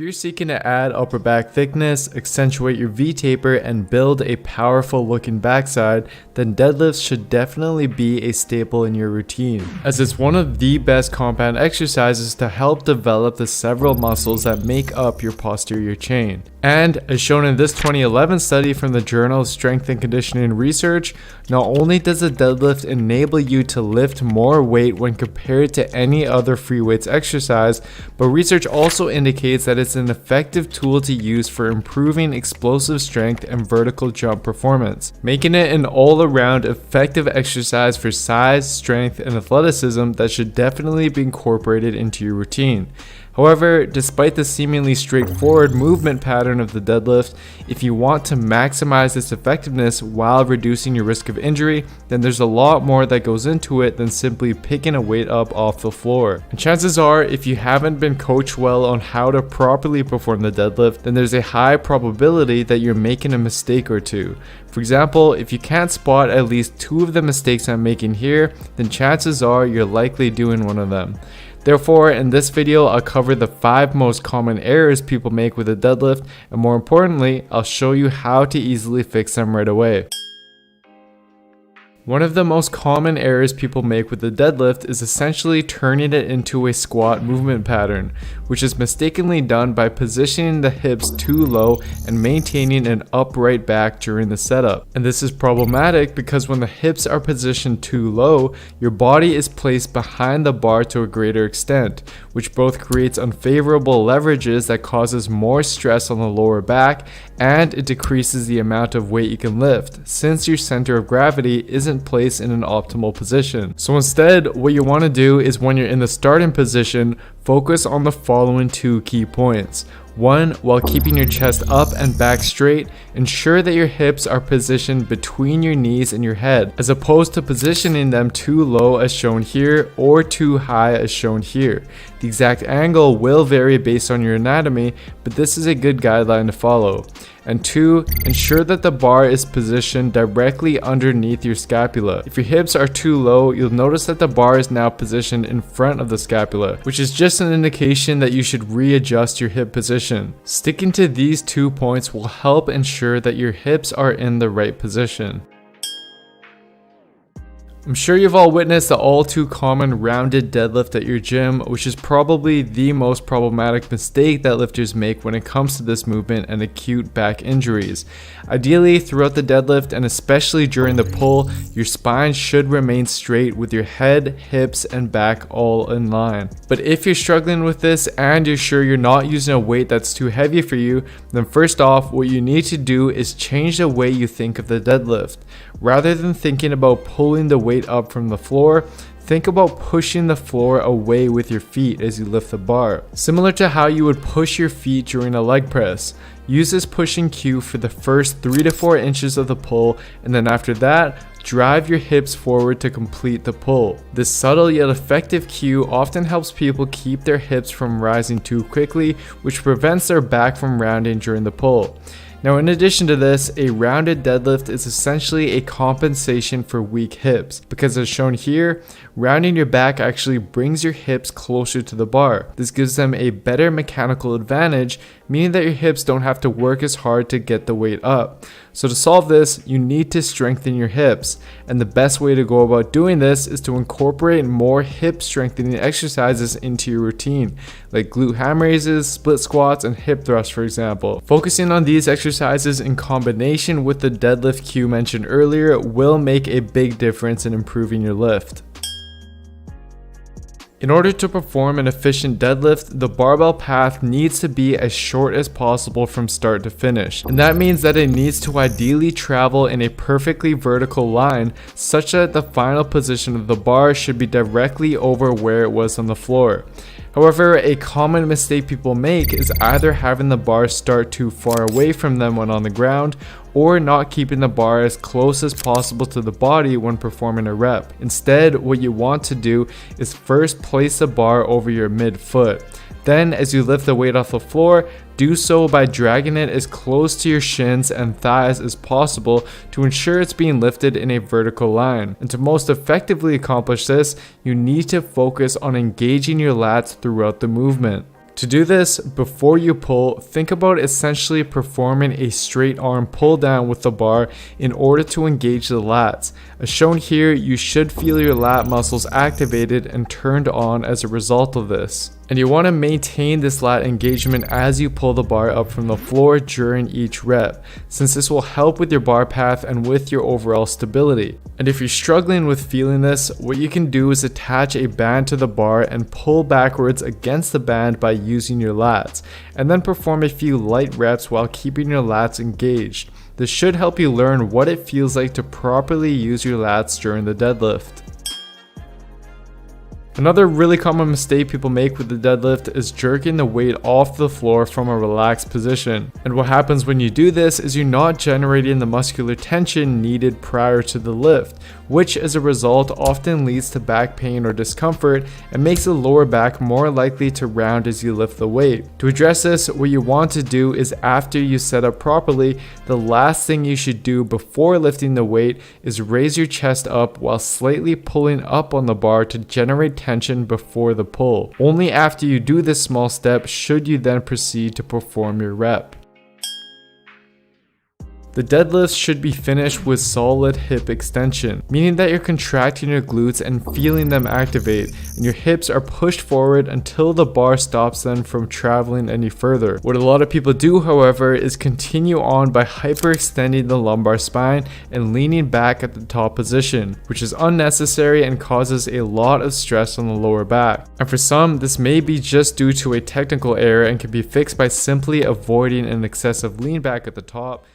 you're seeking to add upper back thickness, accentuate your V-taper, and build a powerful looking backside, then deadlifts should definitely be a staple in your routine, as it's one of the best compound exercises to help develop the several muscles that make up your posterior chain. And as shown in this 2011 study from the Journal of Strength and Conditioning Research, not only does a deadlift enable you to lift more weight when compared to any other free weights exercise, but research also indicates that it's an effective tool to use for improving explosive strength and vertical jump performance, making it an all-around effective exercise for size, strength, and athleticism that should definitely be incorporated into your routine. However, despite the seemingly straightforward movement pattern of the deadlift, if you want to maximize its effectiveness while reducing your risk of injury, then there's a lot more that goes into it than simply picking a weight up off the floor. And chances are, if you haven't been coached well on how to properly perform the deadlift, then there's a high probability that you're making a mistake or two. For example, if you can't spot at least two of the mistakes I'm making here, then chances are you're likely doing one of them. Therefore, in this video, I'll cover the 5 most common errors people make with a deadlift, and more importantly, I'll show you how to easily fix them right away. One of the most common errors people make with the deadlift is essentially turning it into a squat movement pattern, which is mistakenly done by positioning the hips too low and maintaining an upright back during the setup. And this is problematic because when the hips are positioned too low, your body is placed behind the bar to a greater extent, which both creates unfavorable leverages that causes more stress on the lower back, and it decreases the amount of weight you can lift, since your center of gravity isn't placed in an optimal position. So instead, what you want to do is when you're in the starting position, focus on the following 2 key points. 1. While keeping your chest up and back straight, ensure that your hips are positioned between your knees and your head, as opposed to positioning them too low as shown here or too high as shown here. The exact angle will vary based on your anatomy, but this is a good guideline to follow. And 2. Ensure that the bar is positioned directly underneath your scapula. If your hips are too low, you'll notice that the bar is now positioned in front of the scapula, which is just an indication that you should readjust your hip position. Sticking to these 2 points will help ensure that your hips are in the right position. I'm sure you've all witnessed the all too common rounded deadlift at your gym, which is probably the most problematic mistake that lifters make when it comes to this movement and acute back injuries. Ideally, throughout the deadlift and especially during the pull, your spine should remain straight with your head, hips, and back all in line. But if you're struggling with this and you're sure you're not using a weight that's too heavy for you, then first off, what you need to do is change the way you think of the deadlift. Rather than thinking about pulling the weight up from the floor, think about pushing the floor away with your feet as you lift the bar. Similar to how you would push your feet during a leg press. Use this pushing cue for the first 3 to 4 inches of the pull, and then after that, drive your hips forward to complete the pull. This subtle yet effective cue often helps people keep their hips from rising too quickly, which prevents their back from rounding during the pull. Now, in addition to this, a rounded deadlift is essentially a compensation for weak hips, because as shown here, rounding your back actually brings your hips closer to the bar. This gives them a better mechanical advantage, meaning that your hips don't have to work as hard to get the weight up. So to solve this, you need to strengthen your hips, and the best way to go about doing this is to incorporate more hip strengthening exercises into your routine, like glute ham raises, split squats, and hip thrusts, for example. Focusing on these exercises in combination with the deadlift cue mentioned earlier will make a big difference in improving your lift. In order to perform an efficient deadlift, the barbell path needs to be as short as possible from start to finish. And that means that it needs to ideally travel in a perfectly vertical line, such that the final position of the bar should be directly over where it was on the floor. However, a common mistake people make is either having the bar start too far away from them when on the ground, or not keeping the bar as close as possible to the body when performing a rep. Instead, what you want to do is first place the bar over your midfoot. Then, as you lift the weight off the floor, do so by dragging it as close to your shins and thighs as possible to ensure it's being lifted in a vertical line. And to most effectively accomplish this, you need to focus on engaging your lats throughout the movement. To do this, before you pull, think about essentially performing a straight arm pull down with the bar in order to engage the lats. As shown here, you should feel your lat muscles activated and turned on as a result of this. And you want to maintain this lat engagement as you pull the bar up from the floor during each rep, since this will help with your bar path and with your overall stability. And if you're struggling with feeling this, what you can do is attach a band to the bar and pull backwards against the band by using your lats, and then perform a few light reps while keeping your lats engaged. This should help you learn what it feels like to properly use your lats during the deadlift. Another really common mistake people make with the deadlift is jerking the weight off the floor from a relaxed position. And what happens when you do this is you're not generating the muscular tension needed prior to the lift, which as a result often leads to back pain or discomfort and makes the lower back more likely to round as you lift the weight. To address this, what you want to do is after you set up properly, the last thing you should do before lifting the weight is raise your chest up while slightly pulling up on the bar to generate tension before the pull. Only after you do this small step should you then proceed to perform your rep. The deadlift should be finished with solid hip extension, meaning that you're contracting your glutes and feeling them activate, and your hips are pushed forward until the bar stops them from traveling any further. What a lot of people do, however, is continue on by hyperextending the lumbar spine and leaning back at the top position, which is unnecessary and causes a lot of stress on the lower back. And for some, this may be just due to a technical error and can be fixed by simply avoiding an excessive lean back at the top